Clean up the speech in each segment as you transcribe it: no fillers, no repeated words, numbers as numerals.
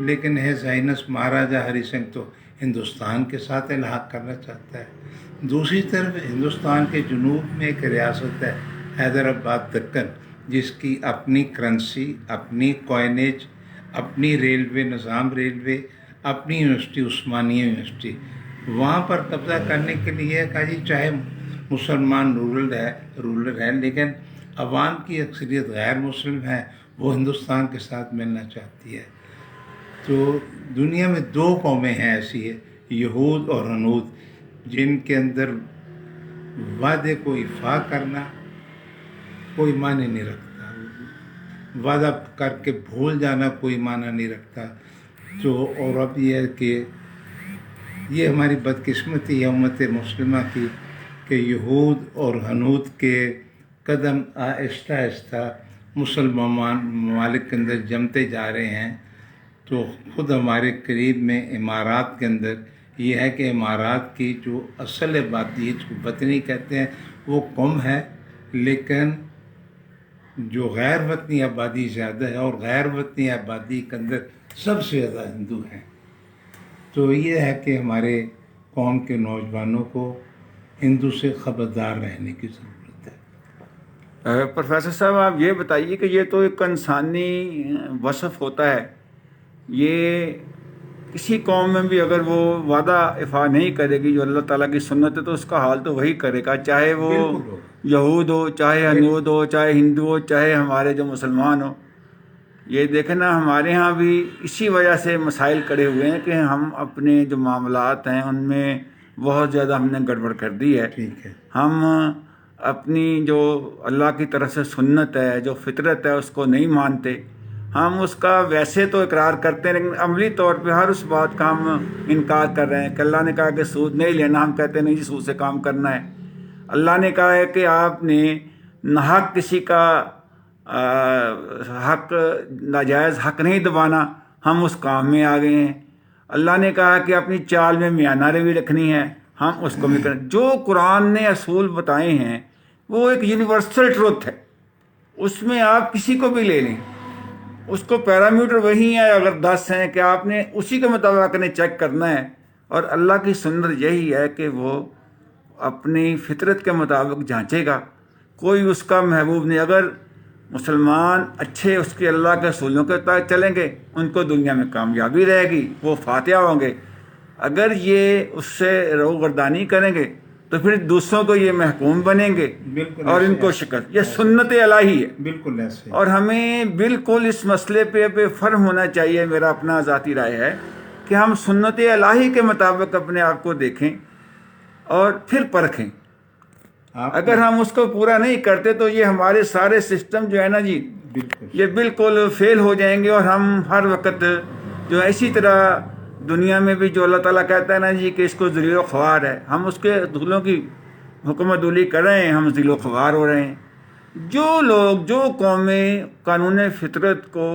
لیکن has Hines مہاراجا ہری سنگھ تو ہندوستان کے ساتھ الحاق کرنا چاہتا ہے. دوسری طرف ہندوستان کے جنوب میں ایک ریاست ہے حیدرآباد دکن، جس کی اپنی کرنسی، اپنی کوائنیج، اپنی ریلوے نظام، ریلوے، اپنی یونیورسٹی عثمانیہ یونیورسٹی. وہاں پر قبضہ کرنے کے لیے کہا جی چاہے مسلمان رولر ہے لیکن عوام کی اکثریت غیر مسلم ہے، وہ ہندوستان کے ساتھ ملنا چاہتی ہے. تو دنیا میں 2 قومیں ہیں ایسی ہے، یہود اور ہنود، جن کے اندر وعدے کو ایفا کرنا کوئی معنی نہیں رکھتا، وعدہ کر کے بھول جانا کوئی معنی نہیں رکھتا. تو اور اب یہ ہے کہ یہ ہماری بدقسمتی ہے امت مسلمہ کی کہ یہود اور ہنود کے قدم آہستہ آہستہ مسلمان ممالک کے اندر جمتے جا رہے ہیں. تو خود ہمارے قریب میں امارات کے اندر یہ ہے کہ امارات کی جو اصل آبادی ہے، جو وطنی کہتے ہیں، وہ کم ہے، لیکن جو غیر وطنی آبادی زیادہ ہے، اور غیر وطنی آبادی کے اندر سب سے زیادہ ہندو ہیں. تو یہ ہے کہ ہمارے قوم کے نوجوانوں کو ہندو سے خبردار رہنے کی ضرورت ہے. پروفیسر صاحب آپ یہ بتائیے کہ یہ تو ایک انسانی وصف ہوتا ہے، یہ کسی قوم میں بھی اگر وہ وعدہ افا نہیں کرے گی جو اللہ تعالیٰ کی سنت ہے تو اس کا حال تو وہی کرے گا، چاہے وہ یہود ہو، چاہے ہنود ہو، چاہے ہندو ہو، چاہے ہمارے جو مسلمان ہو. یہ دیکھنا ہمارے ہاں بھی اسی وجہ سے مسائل کھڑے ہوئے ہیں کہ ہم اپنے جو معاملات ہیں ان میں بہت زیادہ ہم نے گڑبڑ کر دی ہے. ٹھیک ہے. ہم اپنی جو اللہ کی طرف سے سنت ہے، جو فطرت ہے، اس کو نہیں مانتے. ہم اس کا ویسے تو اقرار کرتے ہیں لیکن عملی طور پہ ہر اس بات کا ہم انکار کر رہے ہیں کہ اللہ نے کہا کہ سود نہیں لینا، ہم کہتے ہیں نہیں جی سود سے کام کرنا ہے. اللہ نے کہا ہے کہ آپ نے ناحق کسی کا حق، ناجائز حق نہیں دبانا، ہم اس کام میں آ گئے ہیں. اللہ نے کہا کہ اپنی چال میں میانہ روی رکھنی ہے، ہم اس کو بھی کریں. جو قرآن نے اصول بتائے ہیں وہ ایک یونیورسل ٹروتھ ہے، اس میں آپ کسی کو بھی لے لیں، اس کو پیرامیٹر وہی ہیں. اگر 10 ہیں کہ آپ نے اسی کے مطابق نے چیک کرنا ہے. اور اللہ کی سنت یہی ہے کہ وہ اپنی فطرت کے مطابق جانچے گا، کوئی اس کا محبوب نہیں. اگر مسلمان اچھے اس کے اللہ کے اصولوں کے تحت چلیں گے ان کو دنیا میں کامیابی رہے گی، وہ فاتحہ ہوں گے. اگر یہ اس سے روگردانی کریں گے تو پھر دوسروں کو یہ محکوم بنیں گے اور ان کو شکست. یہ سنت الہی ہے بالکل ایسے. اور ہمیں بالکل اس مسئلے پہ فرم ہونا چاہیے. میرا اپنا ذاتی رائے ہے کہ ہم سنت الہی کے مطابق اپنے آپ کو دیکھیں اور پھر پرکھیں. اگر ہم اس کو پورا نہیں کرتے تو یہ ہمارے سارے سسٹم جو ہے نا جی یہ بالکل فیل ہو جائیں گے. اور ہم ہر وقت جو اسی طرح دنیا میں بھی جو اللہ تعالیٰ کہتا ہے نا جی کہ اس کو ذلیل و خوار ہے، ہم اس کے دھولوں کی حکومت دولی کر رہے ہیں، ہم ذلیل و خوار ہو رہے ہیں. جو لوگ، جو قومیں قانون فطرت کو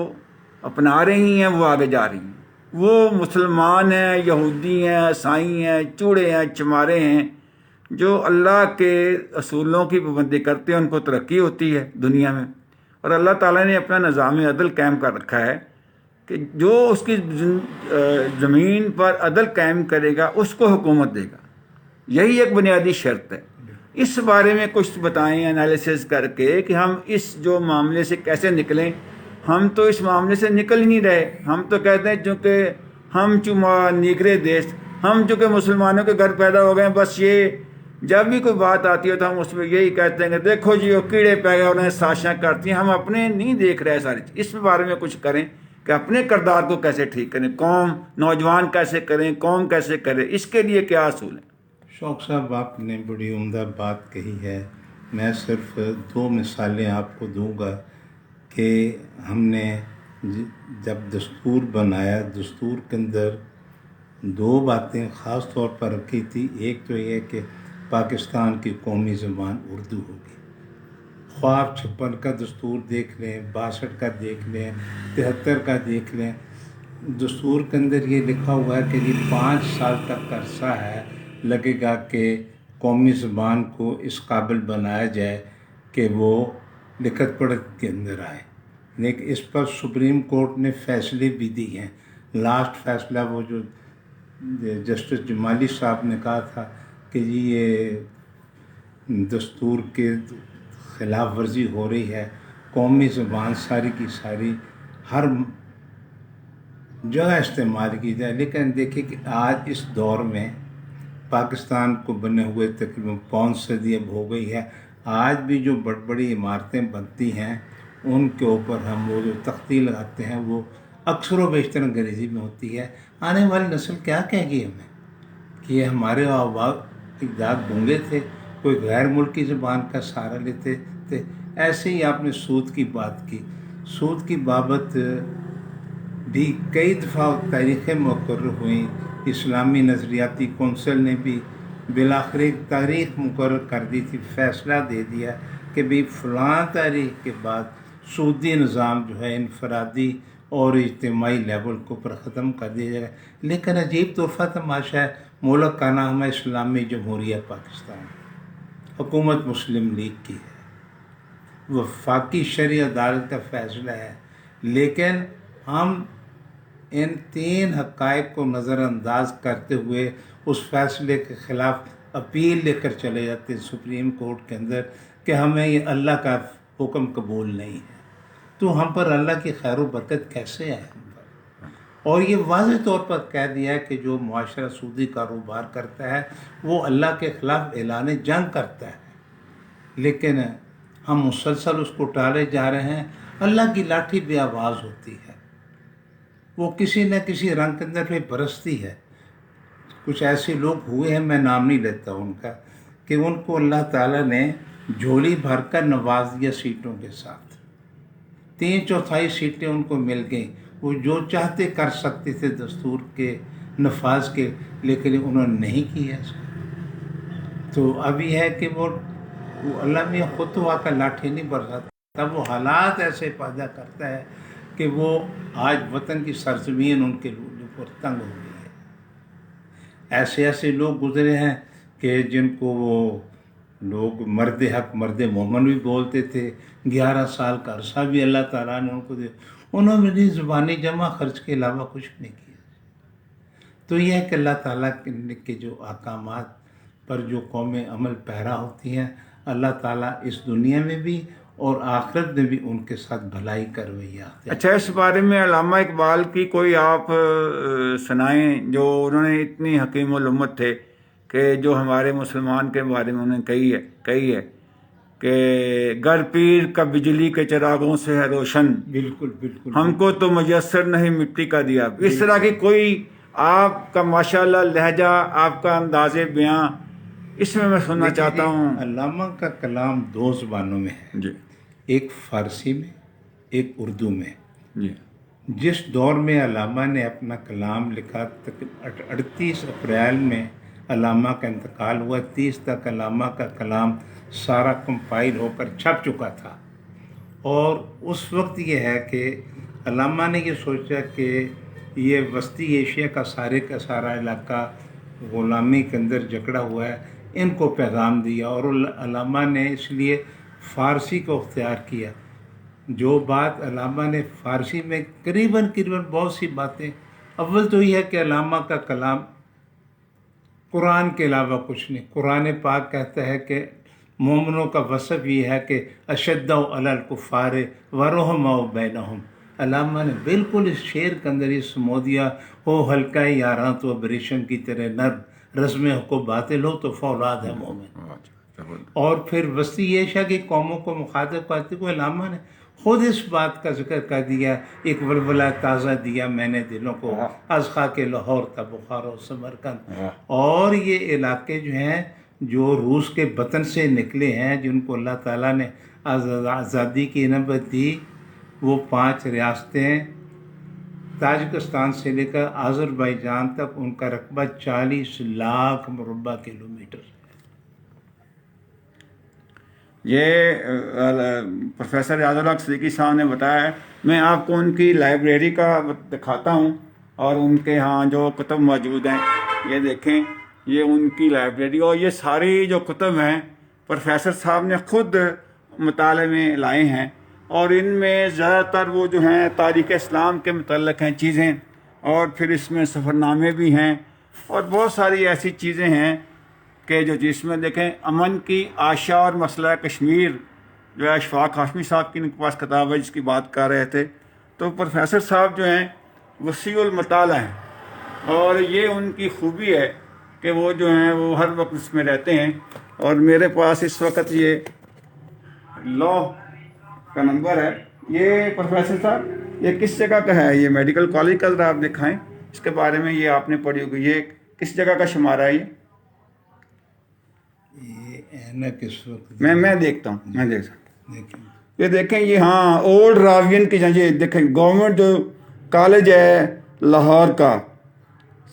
اپنا رہی ہیں وہ آگے جا رہی ہیں. وہ مسلمان ہیں، یہودی ہیں، عیسائی ہیں، چوڑے ہیں، چمارے ہیں، جو اللہ کے اصولوں کی پابندی کرتے ہیں ان کو ترقی ہوتی ہے دنیا میں. اور اللہ تعالیٰ نے اپنا نظام عدل قائم کر رکھا ہے کہ جو اس کی زمین پر عدل قائم کرے گا اس کو حکومت دے گا. یہی ایک بنیادی شرط ہے. اس بارے میں کچھ بتائیں انالیسز کر کے کہ ہم اس جو معاملے سے کیسے نکلیں. ہم تو اس معاملے سے نکل ہی نہیں رہے. ہم تو کہتے ہیں چونکہ ہم نیگرے دیش، ہم چونکہ مسلمانوں کے گھر پیدا ہو گئے ہیں، بس یہ جب بھی کوئی بات آتی ہے تو ہم اس میں یہی کہتے ہیں کہ دیکھو جی وہ کیڑے پہ گئے، انہیں سازشیں کرتی ہیں. ہم اپنے نہیں دیکھ رہے ساری چیز. اس بارے میں کچھ کریں کہ اپنے کردار کو کیسے ٹھیک کریں، قوم نوجوان کیسے کریں، قوم کیسے کرے، اس کے لیے کیا اصول ہیں؟ شوق صاحب آپ نے بڑی عمدہ بات کہی ہے. میں صرف 2 مثالیں آپ کو دوں گا کہ ہم نے جب دستور بنایا، دستور کے اندر 2 باتیں خاص طور پر رکھی تھی. ایک تو یہ کہ پاکستان کی قومی زبان اردو ہوگی. خواب 56 کا دستور دیکھ لیں، 62 کا دیکھ لیں، 73 کا دیکھ لیں. دستور کے اندر یہ لکھا ہوا ہے کہ یہ 5 سال تک کا عرصہ ہے لگے گا کہ قومی زبان کو اس قابل بنایا جائے کہ وہ لکھت پڑھت کے اندر آئے. لیکن اس پر سپریم کورٹ نے فیصلے بھی دی ہیں. لاسٹ فیصلہ وہ جو جسٹس جمالی صاحب نے کہا تھا کہ جی یہ دستور کے خلاف ورزی ہو رہی ہے، قومی زبان ساری کی ساری ہر جگہ استعمال کی جائے، لیکن دیکھیں کہ آج اس دور میں پاکستان کو بنے ہوئے تقریباً 5 صدی اب ہو گئی ہے، آج بھی جو بڑی بڑی عمارتیں بنتی ہیں ان کے اوپر ہم وہ جو تختی لگاتے ہیں وہ اکثر و بیشتر انگریزی میں ہوتی ہے۔ آنے والی نسل کیا کہے گی ہمیں کہ یہ ہمارے آباء اجداد گونگے تھے، کوئی غیر ملکی زبان کا سہارا لیتے تھے؟ ایسے ہی آپ نے سود کی بات کی، سود کی بابت بھی کئی دفعہ تاریخیں مقرر ہوئیں، اسلامی نظریاتی کونسل نے بھی بالآخر ایک تاریخ مقرر کر دی تھی، فیصلہ دے دیا کہ بھی فلاں تاریخ کے بعد سودی نظام جو ہے انفرادی اور اجتماعی لیول کے اوپر ختم کر دیا جائے گا۔ لیکن عجیب تحفہ تماشا ہے، ملک کا نام ہے اسلامی جمہوریہ پاکستان، حکومت مسلم لیگ کی ہے، وفاقی شرعی عدالت کا فیصلہ ہے، لیکن ہم ان 3 حقائق کو نظر انداز کرتے ہوئے اس فیصلے کے خلاف اپیل لے کر چلے جاتے ہیں سپریم کورٹ کے اندر کہ ہمیں یہ اللہ کا حکم قبول نہیں ہے۔ تو ہم پر اللہ کی خیر و برکت کیسے ہے ہم پر؟ اور یہ واضح طور پر کہہ دیا ہے کہ جو معاشرہ سودی کاروبار کرتا ہے وہ اللہ کے خلاف اعلان جنگ کرتا ہے، لیکن ہم مسلسل اس کو ٹالے جا رہے ہیں۔ اللہ کی لاٹھی بے آواز ہوتی ہے، وہ کسی نہ کسی رنگ کے اندر پہ برستی ہے۔ کچھ ایسے لوگ ہوئے ہیں، میں نام نہیں لیتا ان کا، کہ ان کو اللہ تعالیٰ نے جھولی بھر کر نواز دیا سیٹوں کے ساتھ، 3/4 سیٹیں ان کو مل گئیں، وہ جو چاہتے کر سکتے تھے دستور کے نفاذ کے، لیکن انہوں نے نہیں کیا اس کو۔ تو اب یہ ہے کہ وہ اللہ میں خود تو آ کر لاٹھی نہیں برساتا، وہ حالات ایسے پیدا کرتا ہے کہ وہ آج وطن کی سرزمین ان کے اوپر تنگ ہو گئی ہے۔ ایسے لوگ گزرے ہیں کہ جن کو وہ لوگ مرد حق مرد مومن بھی بولتے تھے، 11 سال کا عرصہ بھی اللہ تعالیٰ نے ان کو دیا، انہوں نے زبانی جمع خرچ کے علاوہ کچھ نہیں کیا۔ تو یہ ہے کہ اللہ تعالیٰ کے جو احکامات پر جو قومیں عمل پیرا ہوتی ہیں، اللہ تعالیٰ اس دنیا میں بھی اور آخرت میں بھی ان کے ساتھ بھلائی کا رویہ آتے ہیں۔ اچھا، اس بارے میں علامہ اقبال کی کوئی آپ سنائیں، جو انہوں نے اتنی حکیم الامت تھے کہ جو ہمارے مسلمان کے بارے میں انہوں نے کہی ہے کہ گر پیر کا بجلی کے چراغوں سے ہے روشن، بالکل ہم کو تو میسر نہیں مٹی کا دیا۔ اس طرح کی کوئی آپ کا ماشاءاللہ لہجہ، آپ کا انداز بیاں، اس میں سننا چاہتا ہوں۔ علامہ کا کلام 2 زبانوں میں ہے، جی، ایک فارسی میں، ایک اردو میں۔ جی، جس دور میں علامہ نے اپنا کلام لکھا، 38 اپریل میں علامہ کا انتقال ہوا، 30 تک علامہ کا کلام سارا کمپائل ہو کر چھپ چکا تھا۔ اور اس وقت یہ ہے کہ علامہ نے یہ سوچا کہ یہ وسطی ایشیا کا سارا علاقہ غلامی کے اندر جکڑا ہوا ہے، ان کو پیغام دیا، اور علامہ نے اس لیے فارسی کو اختیار کیا۔ جو بات علامہ نے فارسی میں قریباً بہت سی باتیں، اول تو یہ ہے کہ علامہ کا کلام قرآن کے علاوہ کچھ نہیں۔ قرآن پاک کہتا ہے کہ مومنوں کا وصف یہ ہے کہ اشد علی الکفار ورحماء بینہم۔ علامہ نے بالکل اس شعر کے اندر یہ سمو دیا، ہو حلقہ یاراں تو ابریشم کی طرح نرم، رزم کو باطل ہو تو فولاد ہے مومن۔ اور پھر وسطی ایشیا کی قوموں کو مخاطب کرتے ہوئے علامہ نے خود اس بات کا ذکر کر دیا، ایک ولولہ تازہ دیا میں نے دلوں کو، از خاک لاہور تا بخار و سمرقند۔ اور یہ علاقے جو ہیں جو روس کے بطن سے نکلے ہیں، جن کو اللہ تعالیٰ نے آزادی کی نعمت دی، وہ 5 ریاستیں تاجکستان سے لے کر آذربائیجان تک، ان کا رقبہ 40 لاکھ مربع کلومیٹر۔ یہ پروفیسر ریاض الحق صدیقی صاحب نے بتایا ہے۔ میں آپ کو ان کی لائبریری کا دکھاتا ہوں، اور ان کے ہاں جو کتب موجود ہیں یہ دیکھیں، یہ ان کی لائبریری، اور یہ ساری جو کتب ہیں پروفیسر صاحب نے خود مطالعے میں لائے ہیں، اور ان میں زیادہ تر وہ جو ہیں تاریخ اسلام کے متعلق ہیں چیزیں، اور پھر اس میں سفر نامے بھی ہیں اور بہت ساری ایسی چیزیں ہیں کہ جو جس میں دیکھیں امن کی آشا اور مسئلہ کشمیر جو ہے اشفاق ہاشمی صاحب کی ان کے پاس کتاب ہے جس کی بات کر رہے تھے. تو پروفیسر صاحب جو ہیں وسیع المطالعہ ہیں اور یہ ان کی خوبی ہے کہ وہ جو ہیں وہ ہر وقت اس میں رہتے ہیں. اور میرے پاس اس وقت یہ لا کا نمبر ہے. یہ پروفیسر صاحب یہ کس جگہ کا ہے؟ یہ میڈیکل کالج کا ذرا آپ دکھائیں اس کے بارے میں. یہ آپ نے پڑھی ہوگی. یہ کس جگہ کا شمارہ ہے؟ یہ کس وقت میں دیکھتا ہوں. میں دیکھتا ہوں. یہ دیکھیں یہ ہاں اولڈ راوین کی یہ دیکھیں گورنمنٹ جو کالج ہے لاہور کا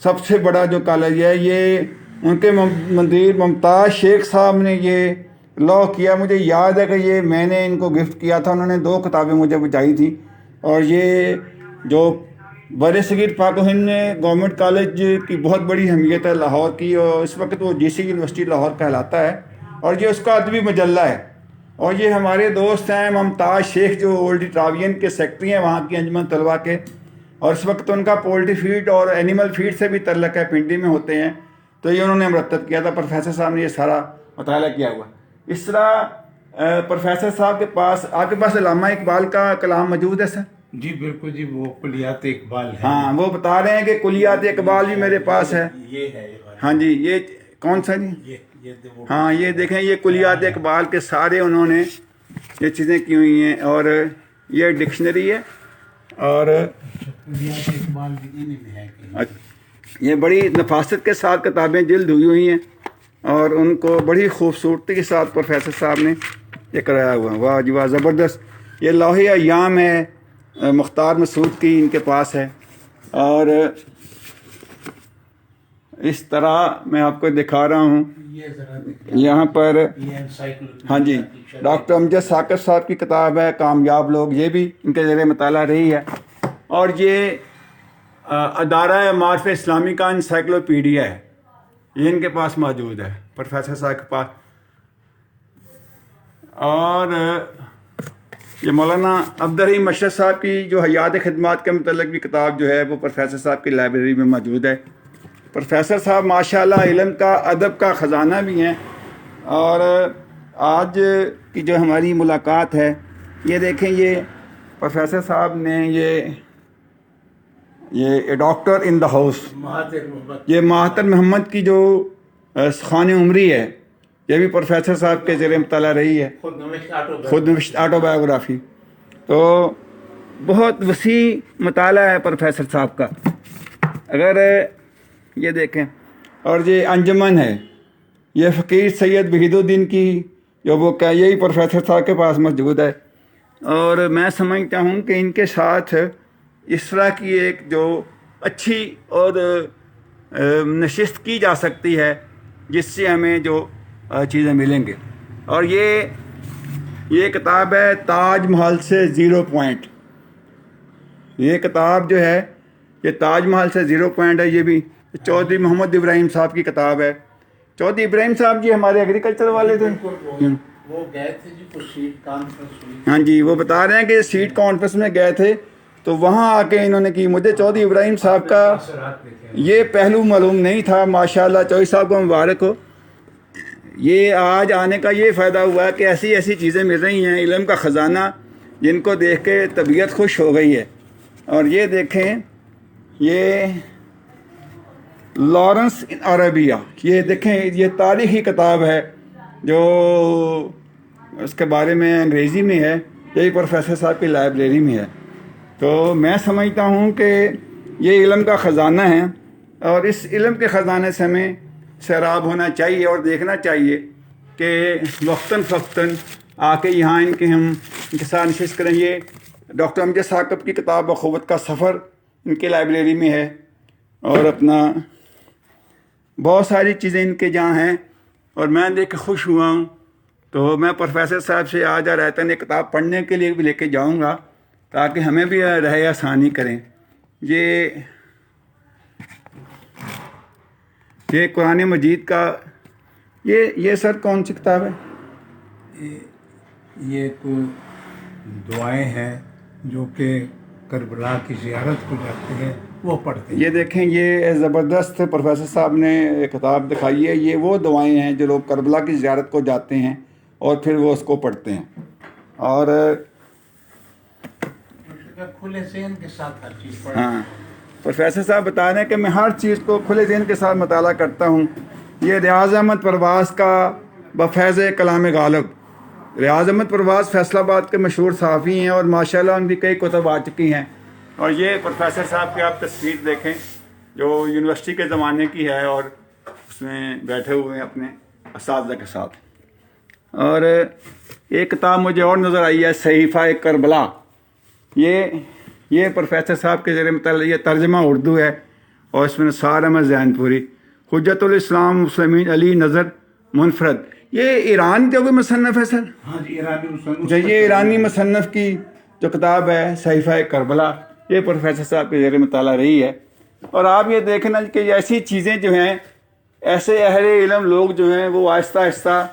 سب سے بڑا جو کالج ہے یہ ان کے مدیر ممتاز شیخ صاحب نے یہ لا کیا. مجھے یاد ہے کہ یہ میں نے ان کو گفٹ کیا تھا. انہوں نے 2 کتابیں مجھے بچائی تھیں. اور یہ جو بر صغیر پاک و ہند میں گورنمنٹ کالج کی بہت بڑی اہمیت ہے لاہور کی اور اس وقت وہ جی سی یونیورسٹی لاہور کہلاتا ہے اور یہ اس کا ادبی مجلہ ہے. اور یہ ہمارے دوست ہیں ممتاز شیخ جو اولڈ راوین کے سیکٹری ہیں وہاں کی انجمن طلباء کے اور اس وقت ان کا پولٹری فیڈ اور اینیمل فیڈ سے بھی تعلق ہے پنڈی میں ہوتے ہیں. تو یہ انہوں نے مرتب کیا تھا. پروفیسر صاحب نے یہ سارا مطالعہ کیا ہوا. اس طرح پروفیسر صاحب کے پاس آپ کے پاس علامہ اقبال کا کلام موجود ہے سر؟ جی بالکل جی وہ کلیات اقبال ہے. ہاں وہ بتا رہے ہیں کہ کلیات اقبال بھی میرے پاس ہے. یہ ہے ہاں جی. یہ کون سا جی؟ ہاں یہ دیکھیں یہ کلیات اقبال کے سارے انہوں نے یہ چیزیں کی ہوئی ہیں اور یہ ڈکشنری ہے اور یہ بڑی نفاست کے ساتھ کتابیں جلد ہوئی ہوئی ہیں اور ان کو بڑی خوبصورتی کے ساتھ پروفیسر صاحب نے یہ کرایا ہوا ہے. واہ جی واہ زبردست. یہ لوح ایام ہے مختار مسعود کی ان کے پاس ہے. اور اس طرح میں آپ کو دکھا رہا ہوں یہاں پر. ہاں جی ڈاکٹر امجد ثاقب صاحب کی کتاب ہے کامیاب لوگ. یہ بھی ان کے زیر مطالعہ رہی ہے. اور یہ ادارہ معارف اسلامی کا انسائکلوپیڈیا ہے. یہ ان کے پاس موجود ہے پروفیسر صاحب کے پاس. اور یہ مولانا عبدالرحیم مشرف صاحب کی جو حیات خدمات کے متعلق بھی کتاب جو ہے وہ پروفیسر صاحب کی لائبریری میں موجود ہے. پروفیسر صاحب ماشاءاللہ علم کا ادب کا خزانہ بھی ہیں. اور آج کی جو ہماری ملاقات ہے یہ دیکھیں یہ پروفیسر صاحب نے یہ ڈاکٹر ان دا ہاؤس یہ مہاتر محمد کی جو خان عمری ہے یہ بھی پروفیسر صاحب کے زیر مطالعہ رہی ہے. خود نوشت آٹو بایوگرافی. تو بہت وسیع مطالعہ ہے پروفیسر صاحب کا. اگر یہ دیکھیں اور یہ انجمن ہے یہ فقیر سید وحید الدین کی جو وہ یہی پروفیسر صاحب کے پاس موجود ہے. اور میں سمجھتا ہوں کہ ان کے ساتھ اس طرح کی ایک جو اچھی اور نشست کی جا سکتی ہے جس سے ہمیں جو چیزیں ملیں گے. اور یہ کتاب ہے تاج محل سے 0 پوائنٹ. یہ کتاب جو ہے یہ تاج محل سے 0 پوائنٹ ہے. یہ بھی چودھری محمد ابراہیم صاحب کی کتاب ہے. چودھری ابراہیم صاحب جی ہمارے ایگریکلچر والے تھے. وہ گئے تھے جی کچھ سیٹ کانفرنس ہوئی. ہاں جی وہ بتا رہے ہیں کہ سیٹ کانفرنس میں گئے تھے تو وہاں آ کے انہوں نے کی. مجھے چودھری ابراہیم صاحب کا یہ پہلو معلوم نہیں تھا. ماشاءاللہ چودھری صاحب کو مبارک ہو. یہ آج آنے کا یہ فائدہ ہوا ہے کہ ایسی ایسی چیزیں مل رہی ہیں علم کا خزانہ جن کو دیکھ کے طبیعت خوش ہو گئی ہے. اور یہ دیکھیں یہ لارنس ان عربیہ یہ دیکھیں یہ تاریخی کتاب ہے جو اس کے بارے میں انگریزی میں ہے. یہی پروفیسر صاحب کی لائبریری میں ہے. تو میں سمجھتا ہوں کہ یہ علم کا خزانہ ہے اور اس علم کے خزانے سے ہمیں سیراب ہونا چاہیے اور دیکھنا چاہیے کہ وقتاً فوقتاً آ کے یہاں ان کے ساتھ نشست کریں. یہ ڈاکٹر امجد ثاقب کی کتاب اخوت کا سفر ان کی لائبریری میں ہے. اور اپنا بہت ساری چیزیں ان کے جہاں ہیں اور میں دیکھ کے خوش ہوا ہوں. تو میں پروفیسر صاحب سے آج رہتا یہ کتاب پڑھنے کے لیے بھی لے کے جاؤں گا تاکہ ہمیں بھی رہے آسانی کریں. یہ قرآن مجید کا یہ سر کون سی کتاب ہے؟ یہ کوئی دعائیں ہیں جو کہ کربلا کی زیارت کو جاتے ہیں وہ پڑھتے ہیں۔ یہ دیکھیں، یہ زبردست پروفیسر صاحب نے کتاب دکھائی ہے. یہ وہ دعائیں ہیں جو لوگ کربلا کی زیارت کو جاتے ہیں اور پھر وہ اس کو پڑھتے ہیں. اور کھلے ذہن کے ساتھ ہر چیز پڑھیں. ہاں، پروفیسر صاحب بتا رہے ہیں کہ میں ہر چیز کو کھلے ذہن کے ساتھ مطالعہ کرتا ہوں. یہ ریاض احمد پرواز کا بفیض کلام غالب. ریاض احمد پرواز فیصل آباد کے مشہور صحافی ہیں اور ماشاءاللہ ان کی کئی کتب آ چکی ہیں. اور یہ پروفیسر صاحب کی آپ تصویر دیکھیں جو یونیورسٹی کے زمانے کی ہے اور اس میں بیٹھے ہوئے ہیں اپنے اساتذہ کے ساتھ. اور ایک کتاب مجھے اور نظر آئی ہے، صحیفہ کربلا. یہ پروفیسر صاحب کے ذریعے مطلب یہ ترجمہ اردو ہے اور اس میں نثار احمد زین پوری، حجت الاسلام مسلمین علی نظر منفرد. یہ ایران کے کوئی مصنف ہے سر؟ ہاں جی، ایرانی مصنف. یہ ایرانی مصنف کی جو کتاب ہے صحیفہ کربلا، یہ پروفیسر صاحب کے ذریعے مطالعہ رہی ہے. اور آپ یہ دیکھیں نا کہ ایسی چیزیں جو ہیں، ایسے اہل علم لوگ جو ہیں وہ آہستہ آہستہ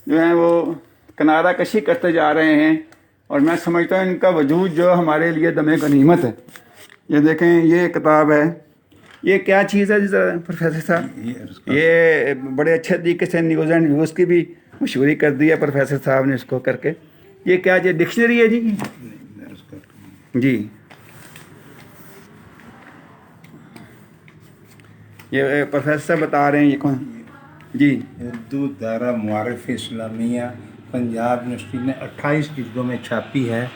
جو ہیں وہ کنارہ کشی کرتے جا رہے ہیں. اور میں سمجھتا ہوں ان کا وجود جو ہمارے لیے دم غنیمت ہے. یہ دیکھیں، یہ کتاب ہے. یہ کیا چیز ہے جی پروفیسر صاحب؟ یہ بڑے اچھے طریقے سے نیوز اینڈ ویوز کی بھی مشہوری کر دی ہے پروفیسر صاحب نے اس کو کر کے. یہ کیا جی ڈکشنری ہے جی؟ جی یہ پروفیسر صاحب بتا رہے ہیں یہ کون؟ جی اردو دارہ معارف اسلامیہ پنجاب یونیورسٹی نے 28 جلدوں میں چھاپی ہے.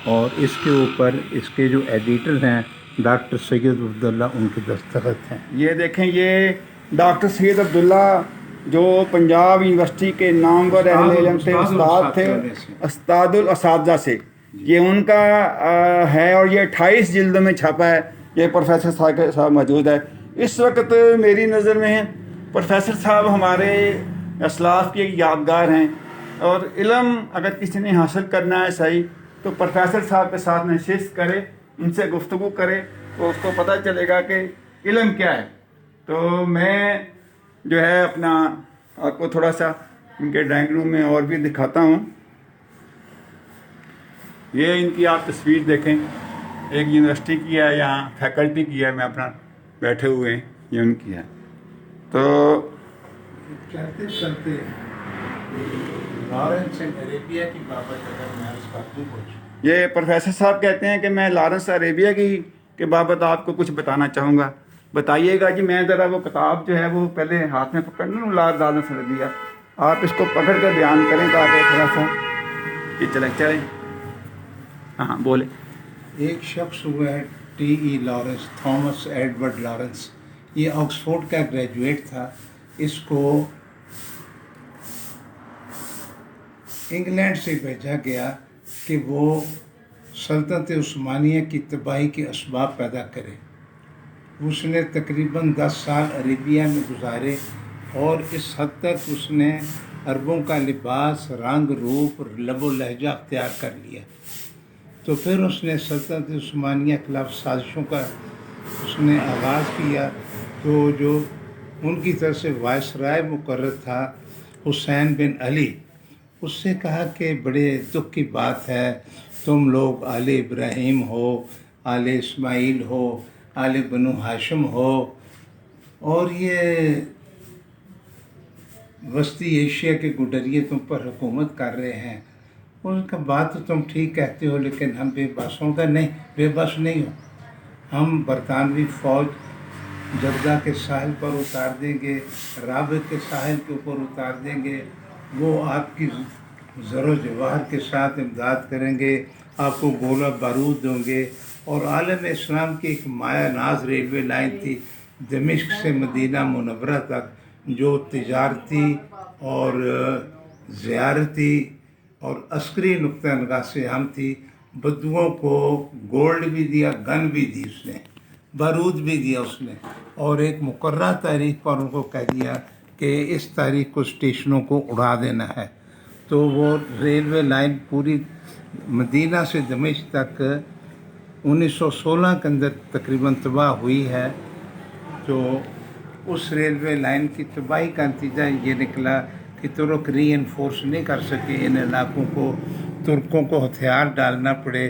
اور اس کے اوپر اس کے جو ایڈیٹر ہیں ڈاکٹر سید عبداللہ، ان کے دستخط ہیں. یہ دیکھیں، یہ ڈاکٹر سید عبداللہ جو پنجاب یونیورسٹی کے نامور اہل علم تھے، استاد تھے، استاد الاساتذہ سے. یہ ان کا ہے اور یہ 28 جلدوں میں چھاپا ہے. یہ پروفیسر صاحب موجود ہے اس وقت. میری نظر میں پروفیسر صاحب ہمارے اسلاف کی ایک یادگار ہیں. اور علم اگر کسی نے حاصل کرنا ہے صحیح تو پروفیسر صاحب کے ساتھ نشست کرے، ان سے گفتگو کرے تو اس کو پتہ چلے گا کہ علم کیا ہے. تو میں جو ہے اپنا آپ کو تھوڑا سا ان کے ڈرائنگ روم میں اور بھی دکھاتا ہوں. یہ ان کی آپ تصویر دیکھیں، ایک یونیورسٹی کی ہے، یہاں فیکلٹی کی ہے، میں اپنا بیٹھے ہوئے ہیں، یہ ان کی ہے. تو چلتے چلتے لارنس عربیہ کی بابت اگر میں عرض کر دوں کچھ. یہ پروفیسر صاحب کہتے ہیں کہ میں لارنس عربیہ کی کے بابت آپ کو کچھ بتانا چاہوں گا. بتائیے گا جی. میں ذرا وہ کتاب جو ہے وہ پہلے ہاتھ میں پکڑنا ہوں، لارنس عربیہ. آپ اس کو پکڑ کے بیان کریں تاکہ تھوڑا سا یہ چلیں. ہاں بولے. ایک شخص ہوا ہے T Lawrence, Thomas Edward Lawrence. یہ آکسفورڈ کا گریجویٹ تھا. اس کو انگلینڈ سے بھیجا گیا کہ وہ سلطنت عثمانیہ کی تباہی کے اسباب پیدا کرے. اس نے تقریباً 10 سال عربیہ میں گزارے اور اس حد تک اس نے عربوں کا لباس، رنگ، روپ، لب و لہجہ اختیار کر لیا. تو پھر اس نے سلطنت عثمانیہ کے خلاف سازشوں کا اس نے آغاز کیا. تو جو ان کی طرف سے وائسرائے مقرر تھا حسین بن علی، اس سے کہا کہ بڑے دکھ کی بات ہے، تم لوگ آل ابراہیم ہو، آل اسماعیل ہو، آل بنو ہاشم ہو، اور یہ وسطی ایشیا کے گڈریے تم پر حکومت کر رہے ہیں. ان کا بات تو تم ٹھیک کہتے ہو، لیکن ہم بے بس ہوں گے. نہیں، بے بس نہیں ہو. ہم برطانوی فوج جدہ کے ساحل پر اتار دیں گے، رابط کے ساحل کے اوپر اتار دیں گے. وہ آپ کی زر و جواہر کے ساتھ امداد کریں گے، آپ کو گولہ بارود دیں گے. اور عالم اسلام کی ایک مایہ ناز ریلوے لائن تھی دمشق سے مدینہ منورہ تک، جو تجارتی اور زیارتی اور عسکری نقطہ نگاہ سے اہم تھی. بدوؤں کو گولڈ بھی دیا، گن بھی دی اس نے، بارود بھی دیا اس نے، اور ایک مقررہ تاریخ پر ان کو کہہ دیا کہ اس تاریخ کو اسٹیشنوں کو اڑا دینا ہے. تو وہ ریلوے لائن پوری مدینہ سے دمشق تک 1916 کے اندر تقریباً تباہ ہوئی ہے. تو اس ریلوے لائن کی تباہی کا نتیجہ یہ نکلا کہ ترک ری انفورس نہیں کر سکے ان علاقوں کو، ترکوں کو ہتھیار ڈالنا پڑے.